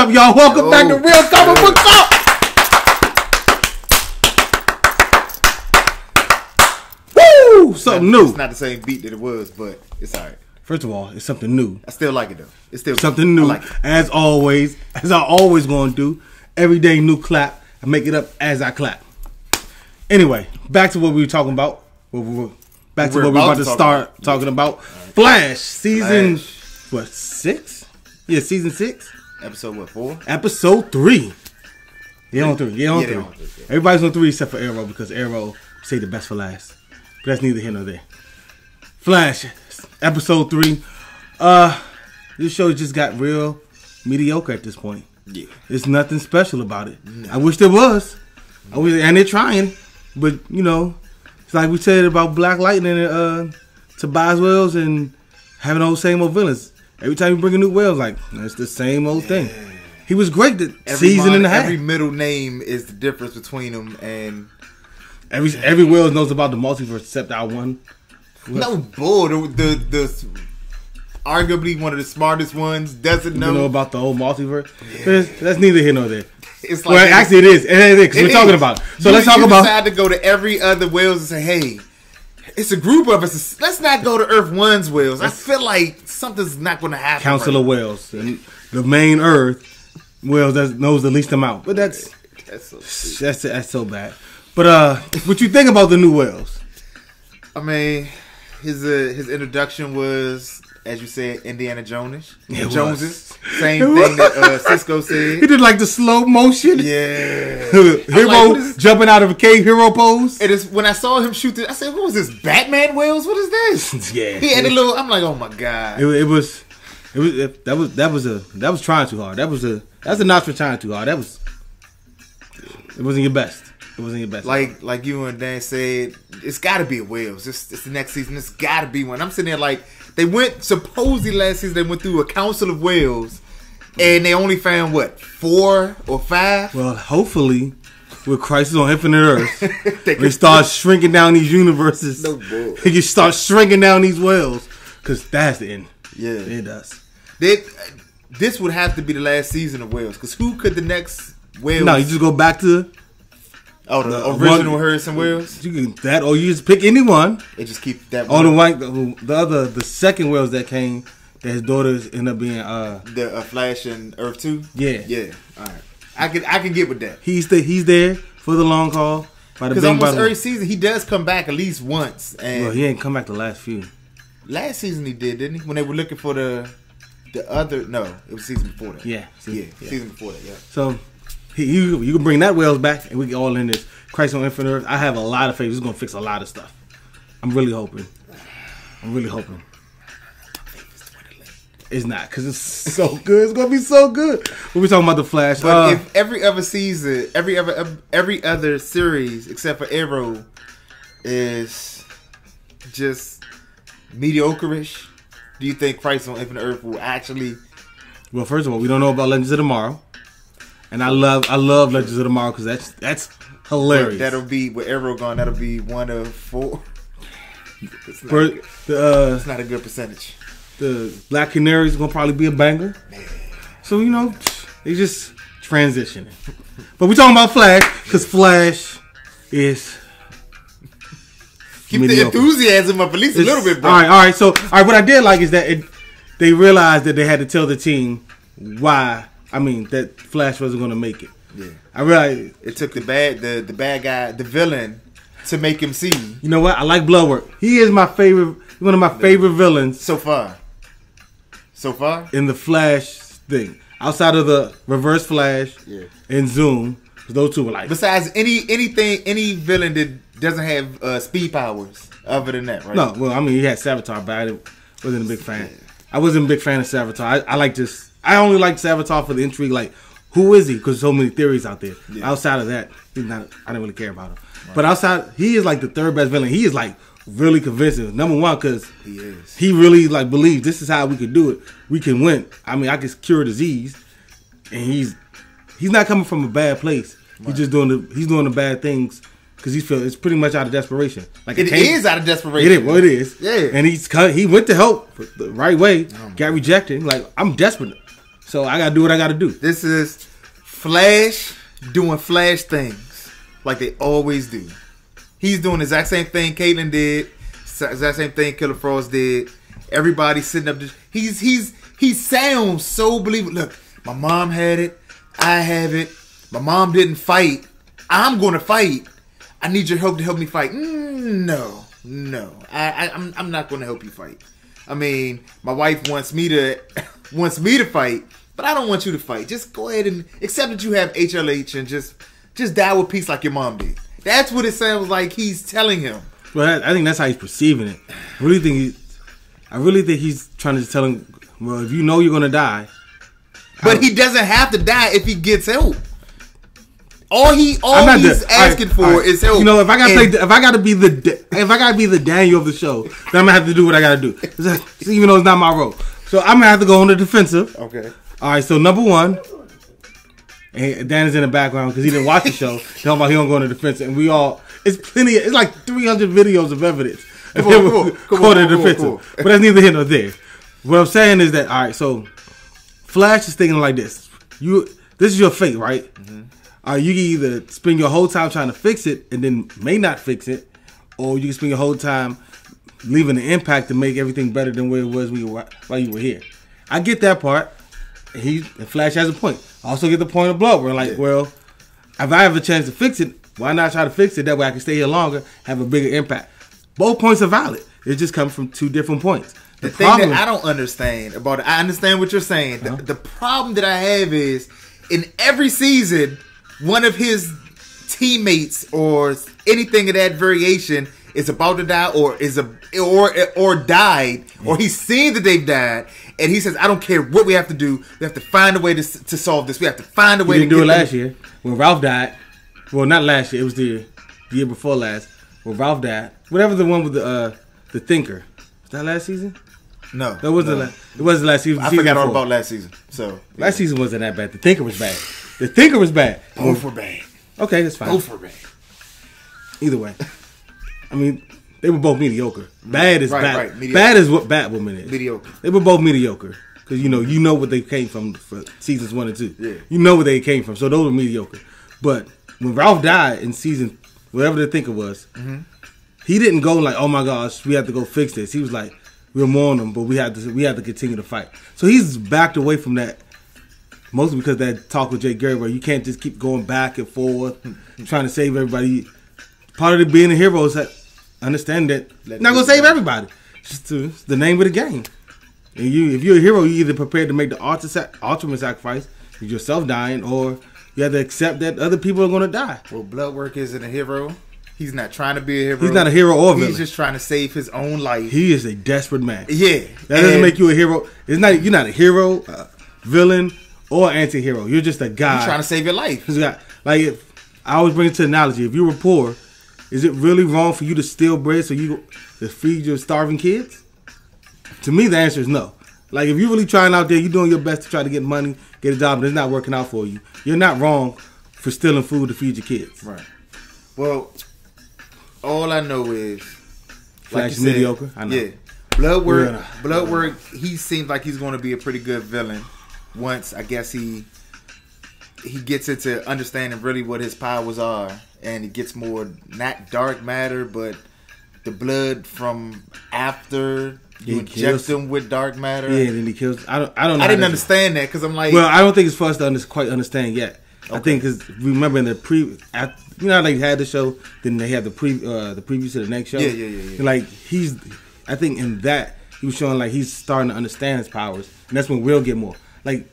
up, y'all? Welcome back to Real Comic Book Talk. Woo! Something new. It's not the same beat that it was, but it's alright. First of all, it's something new. I still like it though. It's still something new. I like it. As always, as I always gonna do. Every day new clap. I make it up as I clap. Anyway, back to what we were talking about. Back to what we're about to start talking about. Flash season what 6? Yeah, season 6. Episode what 4? Episode 3. Yeah, on 3. Yeah, on 3. Yeah. Everybody's on 3 except for Arrow because Arrow say the best for last. But that's neither here nor there. Flash episode 3. This show just got real mediocre at this point. Yeah, there's nothing special about it. No. I wish there was. And they're trying, but you know, it's like we said about Black Lightning and Tobias Wells and having those same old villains. Every time you bring a new Wells, like it's the same old thing. He was great that season and a half. Every middle name is the difference between them, and every Wells knows about the multiverse except our one. No bull. The arguably one of the smartest ones doesn't know about the whole multiverse. Yeah. That's neither here nor there. It's like actually it is. It is because we're talking about it. So let's talk about. Decide to go to every other Wells and say, "Hey, it's a group of us. Let's not go to Earth 1's Wells." I feel like something's not going to happen. Council of Wells, and the main Earth Wells that knows the least amount. But that's so bad. But what you think about the new Wells? I mean, his introduction was, as you said, Indiana Jones. Joneses. Same thing that Cisco said. He did like the slow motion. Yeah. Hero like, jumping out of a cave hero pose. It is when I saw him shoot this, I said, what was this? Batman Wells? What is this? Yeah. He had a little, I'm like, oh my God. That was trying too hard. That's a notch for trying too hard. It wasn't your best. It wasn't your best. Like you and Dan said, it's gotta be a Wells. It's the next season. It's gotta be one. I'm sitting there like, they went, supposedly last season, they went through a council of Wells, and they only found, what, 4 or 5? Well, hopefully, with Crisis on Infinite Earths, they start shrinking down these universes. No bull. They can start shrinking down these Wells, because that's the end. Yeah. It does. This would have to be the last season of Wells, because who could the next Wells... No, you just go back to... Oh, the original Harrison Wells? You can that, or you just pick anyone. And just keep that one. The second Wells that came, that his daughters end up being the Flash and Earth 2? Yeah. Yeah. Alright. I can get with that. He's there for the long haul. Because almost every season he does come back at least once. And well, he ain't come back the last few. Last season he did, didn't he? When they were looking for the other, no, it was season before that. Yeah. Season before that, yeah. So you can bring that Wells back, and we can all in this Crisis on Infinite Earth. I have a lot of faith. It's gonna fix a lot of stuff. I'm really hoping. It's not, because it's so good. It's gonna be so good. We're talking about the Flash. But if every other season, every other series except for Arrow is just mediocre-ish, do you think Crisis on Infinite Earth will actually? Well, first of all, we don't know about Legends of Tomorrow. And I love Legends of Tomorrow because that's hilarious. That'll be with Arrow gone. That'll be 1 of 4. It's not a good percentage. The Black Canary is gonna probably be a banger. Man. So they just transitioning. But we're talking about Flash because Flash is keep mediocre. The enthusiasm up at least a little bit, bro. All right. So what I did like is that they realized that they had to tell the team why. That Flash wasn't going to make it. Yeah. I realized it took the bad guy, the villain, to make him see. You know what? I like Bloodwork. He is my favorite, one of my favorite villains. So far? In the Flash thing. Outside of the Reverse Flash and Zoom. Those two were like... Besides any villain that doesn't have speed powers other than that, right? No, well, he had Savitar, but I wasn't a big fan. Yeah. I wasn't a big fan of Savitar. I like this... I only like Savitar for the intrigue, like, who is he? Because so many theories out there. Yeah. Outside of that, he's not. I didn't really care about him. Right. But outside, he is like the third best villain. He is like really convincing. Number one, because he really like believes this is how we could do it. We can win. I could cure disease, and he's not coming from a bad place. Right. He's just doing the bad things because it's pretty much out of desperation. Like it is out of desperation. It is. Yeah. And he went to help the right way, got rejected. Like, I'm desperate. So I gotta do what I gotta do. This is Flash doing Flash things like they always do. He's doing the exact same thing Caitlyn did, exact same thing Killer Frost did. Everybody sitting up. He sounds so believable. Look, my mom had it. I have it. My mom didn't fight. I'm going to fight. I need your help to help me fight. No. I'm not going to help you fight. I mean, my wife wants me to fight, but I don't want you to fight. Just go ahead and accept that you have HLH and just die with peace like your mom did. That's what it sounds like he's telling him. Well, I think that's how he's perceiving it. I really think he's trying to tell him, well, if you know you're gonna die, but he doesn't have to die if he gets help. All he's asking for is help. You know, if I gotta be the Daniel of the show, then I'm gonna have to do what I gotta do. Even though it's not my role, so I'm gonna have to go on the defensive. Okay. All right. So number one, and Dan is in the background because he didn't watch the show. Talking about he don't go on the defensive, and we all. It's like 300 videos of evidence. Come on. But that's neither here nor there. What I'm saying is that, all right, so Flash is thinking like this. This is your fate, right? Mm-hmm. You can either spend your whole time trying to fix it and then may not fix it, or you can spend your whole time leaving an impact to make everything better than where it was while you were here. I get that part. And Flash has a point. I also get the point of Blood. We're like, well, if I have a chance to fix it, why not try to fix it? That way I can stay here longer, have a bigger impact. Both points are valid. It just comes from two different points. The thing that I don't understand about it, I understand what you're saying. The problem that I have is in every season, one of his teammates or anything of that variation is about to die or died, or he's seen that they've died, and he says, I don't care what we have to do. We have to find a way to solve this. We have to find a way to do it last year when Ralph died. Well, not last year. It was the year before last. When Ralph died. Whatever the one with the Thinker. Was that last season? No. That wasn't it wasn't last season. I forgot all about last season. So yeah. Last season wasn't that bad. The Thinker was bad. The Thinker was bad. Both were bad. Okay, that's fine. Both were bad. Either way. I mean, they were both mediocre. Bad is bad. Right. Mediocre. Bad is what Batwoman is. Mediocre. They were both mediocre. Because, you know what they came from for seasons 1 and 2. Yeah. You know where they came from. So those were mediocre. But when Ralph died in season, whatever the Thinker was, he didn't go like, oh my gosh, we have to go fix this. He was like, we'll mourn him, but we have to continue to fight. So he's backed away from that, mostly because that talk with Jay Gary where you can't just keep going back and forth, trying to save everybody. Part of being a hero is that understand that you're not going to save everybody. It's just the name of the game. And if you're a hero, you're either prepared to make the ultimate sacrifice, yourself dying, or you have to accept that other people are going to die. Well, Bloodwork isn't a hero. He's not trying to be a hero. He's not a hero or villain. He's just trying to save his own life. He is a desperate man. Yeah. That doesn't make you a hero. You're not a hero, villain, or anti-hero. You're just a guy. You're trying to save your life. I always bring it to analogy. If you were poor, is it really wrong for you to steal bread so you to feed your starving kids? To me, the answer is no. Like, if you're really trying out there, you're doing your best to try to get money, get a job, and it's not working out for you, you're not wrong for stealing food to feed your kids. Right. Well, all I know is Flash is mediocre. I know. Yeah. Bloodwork, he seems like he's going to be a pretty good villain once, I guess, he gets into understanding really what his powers are, and he gets more, not dark matter, but the blood from after you inject him with dark matter. Yeah, and then he kills. I don't know. I didn't understand that because I'm like, well, I don't think it's for us to quite understand yet. Okay. I think because remember in the you know how they had the show, then they had the preview to the next show. Yeah. Like I think in that he was showing like he's starting to understand his powers, and that's when we'll get more. Like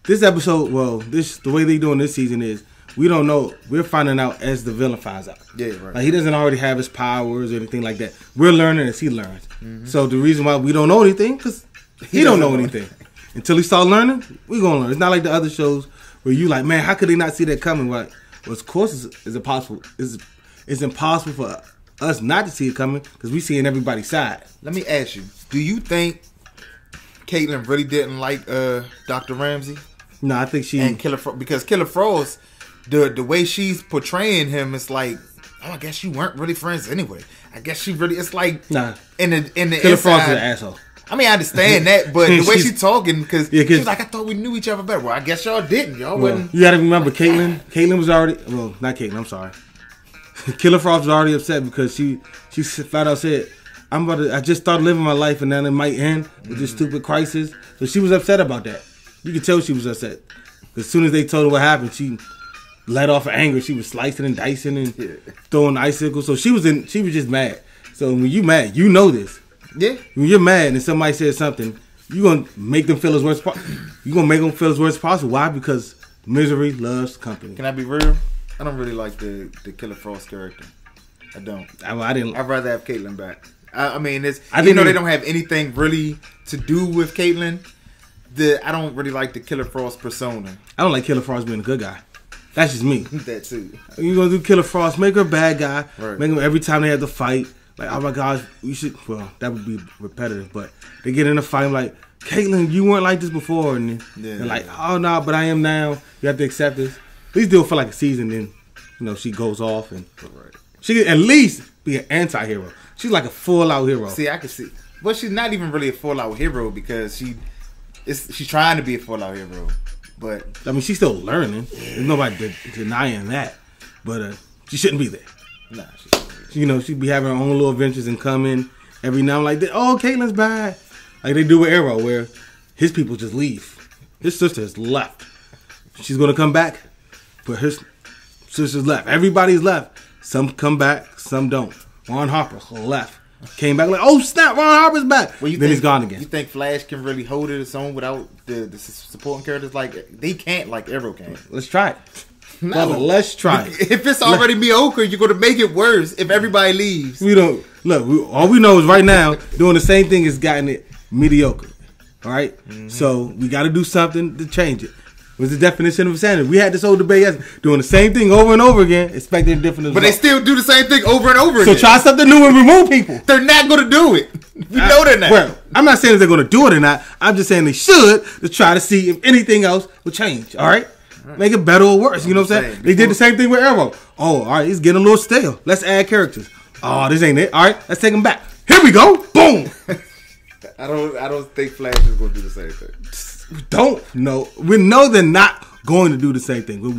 this episode, the way they doing this season is we don't know. We're finding out as the villain finds out. Yeah, right. Like he doesn't already have his powers or anything like that. We're learning as he learns. Mm-hmm. So the reason why we don't know anything because he don't know anything until he start learning. We gonna learn. It's not like the other shows where you like, man, how could they not see that coming? Right? Well, of course, it's impossible. It's impossible for us not to see it coming because we seeing everybody's side. Let me ask you: do you think Caitlyn really didn't like Dr. Ramsey? No, I think she and because Killer Frost, the way she's portraying him, it's like, oh, I guess you weren't really friends anyway. I guess she really, it's like nah. in the Killer Frost is an asshole. I mean, I understand that, but the way she's talking, because Yeah, she was like, I thought we knew each other better. Well, I guess y'all didn't. Y'all wasn't. You got to remember, Caitlyn. Caitlyn was already. Well, not Caitlyn. I'm sorry. Killer Frost was already upset because she flat out said, I just started living my life and then it might end with this stupid crisis. So she was upset about that. You could tell she was upset. As soon as they told her what happened, she let off her anger. She was slicing and dicing and throwing icicles. So she was just mad. So when you mad, you know this. Yeah. When you're mad and somebody says something, you're going to make them feel as worse You're going to make them feel as worse as possible. Why? Because misery loves company. Can I be real? I don't really like the Killer Frost character. I don't. I didn't. I'd rather have Caitlyn back. I mean, they don't have anything really to do with Caitlyn, I don't really like the Killer Frost persona. I don't like Killer Frost being a good guy. That's just me. That too. You're going to do Killer Frost, make her a bad guy. Right. Make him every time they have to fight. Like, oh my gosh, we should. Well, that would be repetitive, but they get in a fight. I'm like, Caitlyn, you weren't like this before. And they're like, oh no, but I am now. You have to accept this. At least do it for like a season, then, she goes off. And she could at least be an anti-hero. She's like a full-out hero. See, I can see. But she's not even really a full-out hero because she's trying to be a full-out hero. But I mean, she's still learning. There's nobody denying that. But she shouldn't be there. Nah, she shouldn't be there. She'd be having her own little adventures and come in every now and like, oh, Caitlyn's bad. Like they do with Arrow, where his people just leave. His sister has left. She's going to come back, but his sister's left. Everybody's left. Some come back, some don't. Ron Harper left. Came back like, oh snap, Ron Harper's back. Well, then he's gone again. You think Flash can really hold it its own without the supporting characters? Like they can't, like Arrow can. Let's try it. No, Brother, let's try it. If it's already mediocre, you're going to make it worse if everybody leaves. We don't look. All we know is right now doing the same thing has gotten it mediocre. All right, so we got to do something to change it. What's the definition of insanity? We had this whole debate yesterday, doing the same thing over and over again, expecting a different result. But they still do the same thing over and over again. So try something new and remove people. They're not going to do it. We know they're not. Well, I'm not saying if they're going to do it or not. I'm just saying they should to try to see if anything else will change. All right? Make it better or worse. You know what I'm saying? They did the same thing with Arrow. Oh, all right, it's getting a little stale. Let's add characters. Oh, this ain't it. All right, let's take them back. Here we go. Boom. I don't think Flash is going to do the same thing. We don't know. We know they're not going to do the same thing. What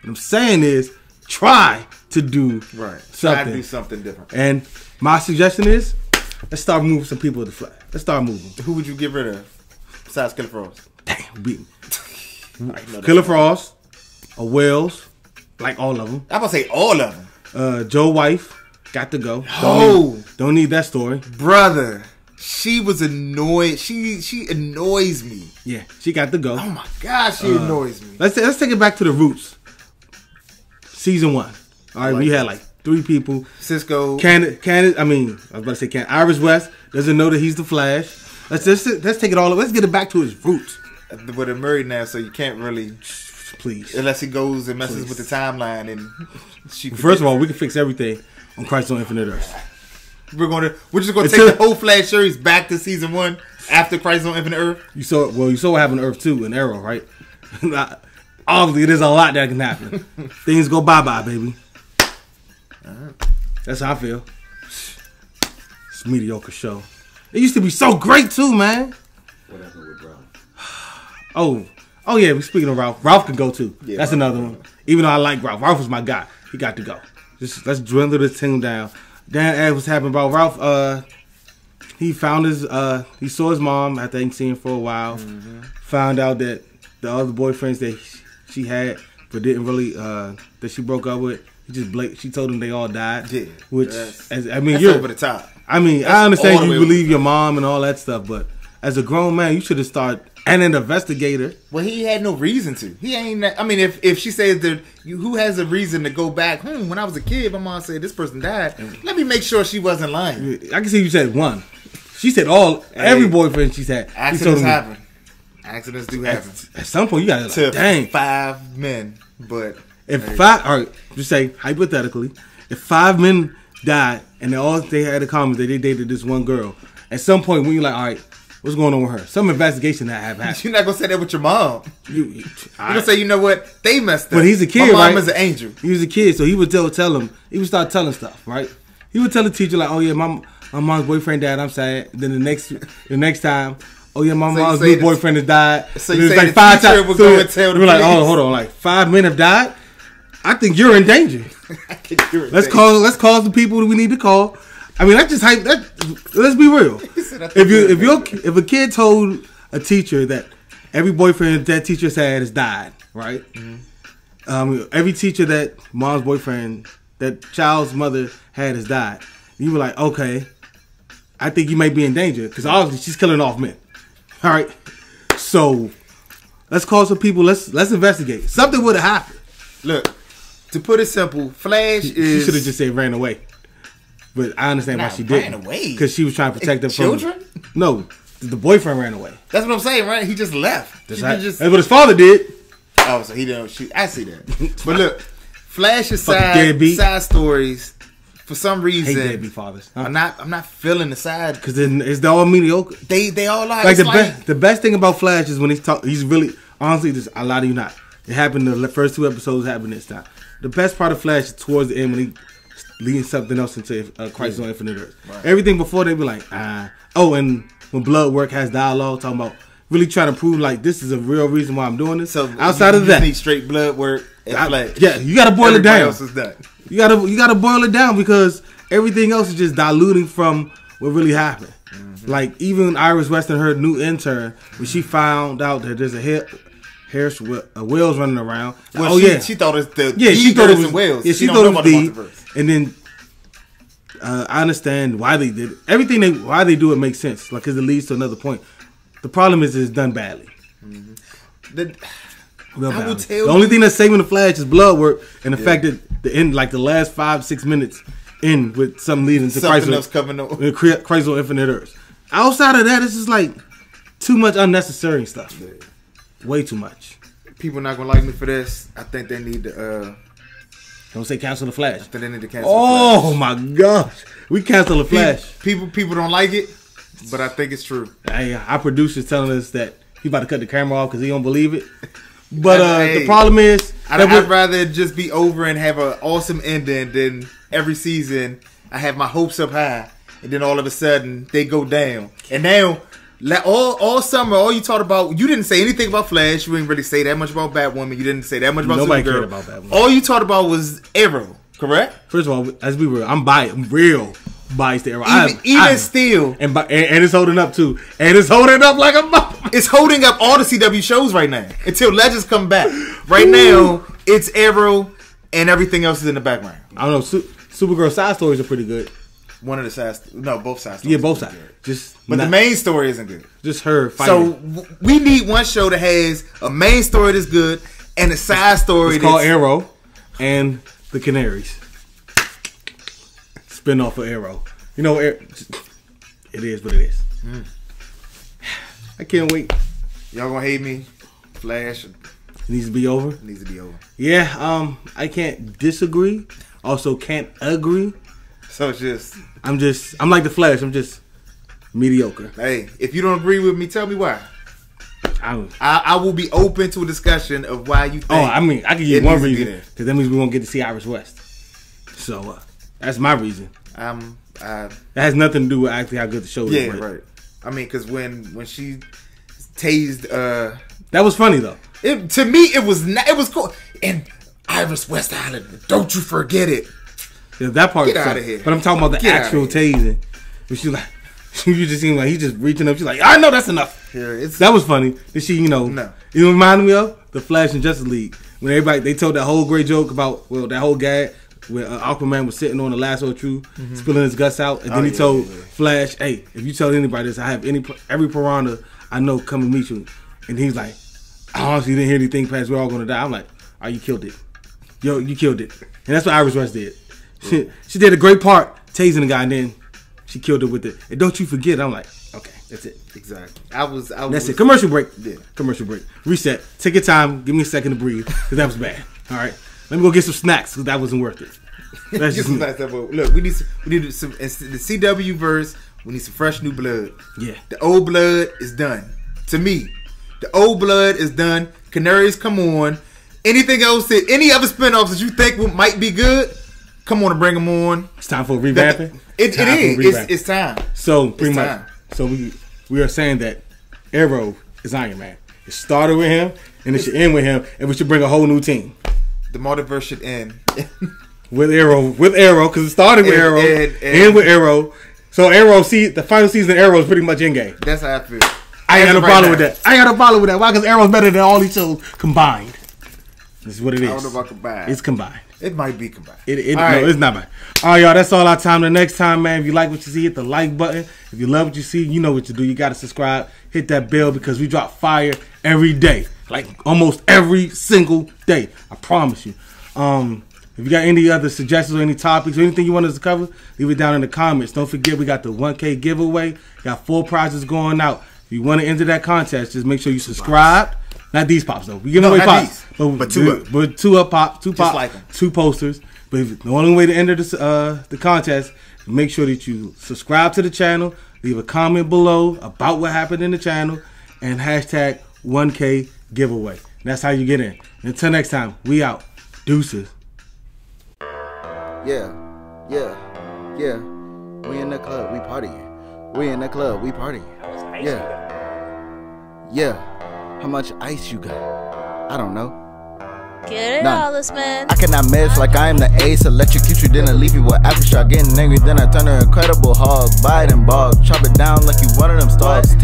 I'm saying is try to do something. Try to do something different. And my suggestion is let's start moving some people to the flag. Let's start moving. Who would you get rid of besides Killer Frost? Damn, beat me. Killer Frost, Wells, like all of them. I'm going to say all of them. Joe wife got to go. Don't need that story. Brother. She was annoyed. She annoys me. Yeah, she got to go. Oh my gosh, she annoys me. Let's take it back to the roots. Season 1. All right, we had like 3 people. Cisco, Candace. I was about to say Candace. Iris West doesn't know that he's the Flash. Let's take it all. Let's get it back to his roots. But they're married now, so you can't really. Please, unless he goes and messes with the timeline, and she. First of all, we can fix everything on Crisis on Infinite Earths. We're just gonna take the whole Flash series back to season 1 after Crisis on Infinite Earth. You saw what happened to Earth 2 and Arrow, right? Obviously, there's a lot that can happen. Things go bye-bye, baby. That's how I feel. It's a mediocre show. It used to be so great too, man. What happened with Ralph? Oh yeah. Speaking of Ralph, Ralph can go too. Yeah, that's another one. Even though I like Ralph, Ralph was my guy. He got to go. Let's dwindle this team down. Dan asked what's happening about Ralph. He found he saw his mom after ain't seen her for a while. Found out that the other boyfriends that she had, but didn't really, that she broke up with, she told him they all died. Yeah. Which, that's you're over the top. I understand you believe your mom and all that stuff, but as a grown man, you should have started, and an investigator. Well, he had no reason to. He ain't. I mean, if she says that, who has a reason to go back? When I was a kid, my mom said this person died. Let me make sure she wasn't lying. I can see you said one. She said every boyfriend she's had. Accidents happen. Accidents do happen. At some point, you gotta like, dang. 5 men, but all right, just say hypothetically, if 5 men died and they had a comment that they dated this one girl, at some point when you're like, all right, what's going on with her? Some investigation that have happened. You're not gonna say that with your mom. You're gonna say, you know what? They messed up. But he's a kid, My mom right? is an angel. He was a kid, so he would tell him. He would start telling stuff, right? He would tell the teacher like, "Oh yeah, my mom's boyfriend died. I'm sad. Then the next time, oh yeah, my So you mom's say new the- boyfriend has died. So And you it's say like the 5 teacher times. would So go and tell the we're like, police? oh, hold on, like 5 men have died. I think you're in danger. Let's call the people that we need to call. I mean, that's just hype. Let's be real. If a kid told a teacher that every boyfriend that teacher's had has died, right? Mm-hmm. Every teacher that mom's boyfriend, that child's mother had has died. You were like, okay, I think you may be in danger because obviously she's killing off men. All right, so let's call some people. Let's investigate. Something would have happened. Look, to put it simple, Flash She is should have just said ran away. But I understand why Not she ran didn't. away. Because she was trying to protect them from children. No, the boyfriend ran away. That's what I'm saying, right? He just left. That's, She right. just- That's what his father did. Oh, so he didn't shoot. I see that. But look, Flash's Fucking side deadbeat. stories, for some Hate reason, deadbeat fathers. I'm not feeling the side. Because then it's all mediocre. They all are. Like It's the best thing about Flash is when he's really honestly just a lot of you not. It happened the first 2 episodes happened this time. The best part of Flash is towards the end when he leads something else into Crisis on Infinite Earths. Right. Everything before they be like, oh, and when Blood Work has dialogue talking about really trying to prove like this is a real reason why I'm doing this. So outside you of just that, need straight blood work and Flash. yeah, you got to boil Everybody it down. else is done. You gotta boil it down because everything else is just diluting from what really happened. Mm-hmm. Like even Iris West and her new intern, when she found out that there's a whales running around. Well, she thought it's the she thought it was whales. Yeah, she thought it was the. And then I understand why they did it. Why they do it makes sense. Like because it leads to another point. The problem is it's done badly. Mm-hmm. The only thing that's saving the Flash is blood work and the fact that the end, like the last 5-6 minutes in with something leading to something else coming up. Crisis on Infinite Earths. Outside of that, it's just like too much unnecessary stuff. Yeah. Way too much. People not gonna like me for this. I think they need to. Don't say cancel the Flash. I think they need to cancel. Oh my gosh, we cancel the Flash. People don't like it, but I think it's true. Hey, our producer's telling us that he about to cut the camera off because he don't believe it. But the problem is, I'd rather just be over and have an awesome ending than every season I have my hopes up high and then all of a sudden they go down. And now, all summer, all you talked about, you didn't say anything about Flash. You didn't really say that much about Batwoman. You didn't say that much about Nobody Supergirl. cared about Batwoman. All you talked about was Arrow, correct? First of all, as we were, I'm real biased to Arrow. Even still. And it's holding up too. And it's holding up like a bomb. It's holding up all the CW shows right now until Legends come back. Right now, it's Arrow and everything else is in the background. I don't know. Supergirl side stories are pretty good. One of the sides, no, both sides. Yeah, both sides. But the main story isn't good. Just her fighting. So we need one show that has a main story that's good and a side story it's called Arrow and the Canaries. Spin off of Arrow. You know, it is what it is. I can't wait. Y'all gonna hate me? Flash. It needs to be over. It needs to be over. Yeah. I can't disagree. Also, can't agree. So it's just. I'm like the Flash. I'm just mediocre. Hey, if you don't agree with me, tell me why. I will be open to a discussion of why you think. Oh, I mean, I can give one reason because that means we won't get to see Iris West. So that's my reason. That has nothing to do with actually how good the show is. Yeah, right. I mean, because when she tased, that was funny though. To me, it was cool. And Iris West Island, don't you forget it. Yeah, that part. Get out of here. But I'm talking about the actual tasing. When she like, you just seem like he's just reaching up. She's like, I know that's enough. Yeah, that was funny. That she, no. You reminded me of the Flash and Justice League when they told that whole great joke about that whole gag where Aquaman was sitting on the lasso of truth, spilling his guts out, and then he told Flash, "Hey, if you tell anybody this, I have every piranha I know come and meet you." And he's like, "I honestly didn't hear anything past we're all gonna die." I'm like, "Oh, you killed it, yo, you killed it," and that's what Iris West did. She did a great part tasing the guy, and then she killed it with it. And don't you forget, I'm like, okay, that's it. Exactly. That's it. Commercial break. Yeah. Commercial break. Reset. Take your time. Give me a second to breathe because that was bad. All right. Let me go get some snacks because that wasn't worth it. That's just look, we need some the CW verse. We need some fresh new blood. Yeah. The old blood is done. To me, the old blood is done. Canaries come on. Anything else any other spinoffs that you think might be good, Come on and bring them on. It's time for revamping. It is. It's time. So pretty much. So we are saying that Arrow is Iron Man. It started with him, and it should end with him, and we should bring a whole new team. The multiverse should end with Arrow, because it started with Arrow, and with Arrow. So Arrow, the final season of Arrow is pretty much in game. That's how I feel. I ain't got no problem with that. Why? Because Arrow's better than all these shows combined. This is what it is. I don't know about combined. It's combined. It might be combined. No, it's not combined. All right, y'all. That's all our time. The next time, man, if you like what you see, hit the like button. If you love what you see, you know what to do. You got to subscribe. Hit that bell because we drop fire every day. Like almost every single day. I promise you. If you got any other suggestions or any topics or anything you want us to cover, leave it down in the comments. Don't forget we got the 1K giveaway. Got 4 prizes going out. If you want to enter that contest, just make sure you subscribe. Not these pops though. We giving away pops, but two pop, like 2 posters. But the only way to enter this, the contest, make sure that you subscribe to the channel, leave a comment below about what happened in the channel, and hashtag 1K giveaway. And that's how you get in. Until next time, we out. Deuces. Yeah. We in the club, we partying. We in the club, we partying. Yeah. How much ice you got? I don't know. Get it, Alice, man. I cannot mess like I am the ace. Electrocute you, then I leave you with aftershock. Getting angry, then I turn to Incredible Hulk. Bite and bog. Chop it down like you one of them stars.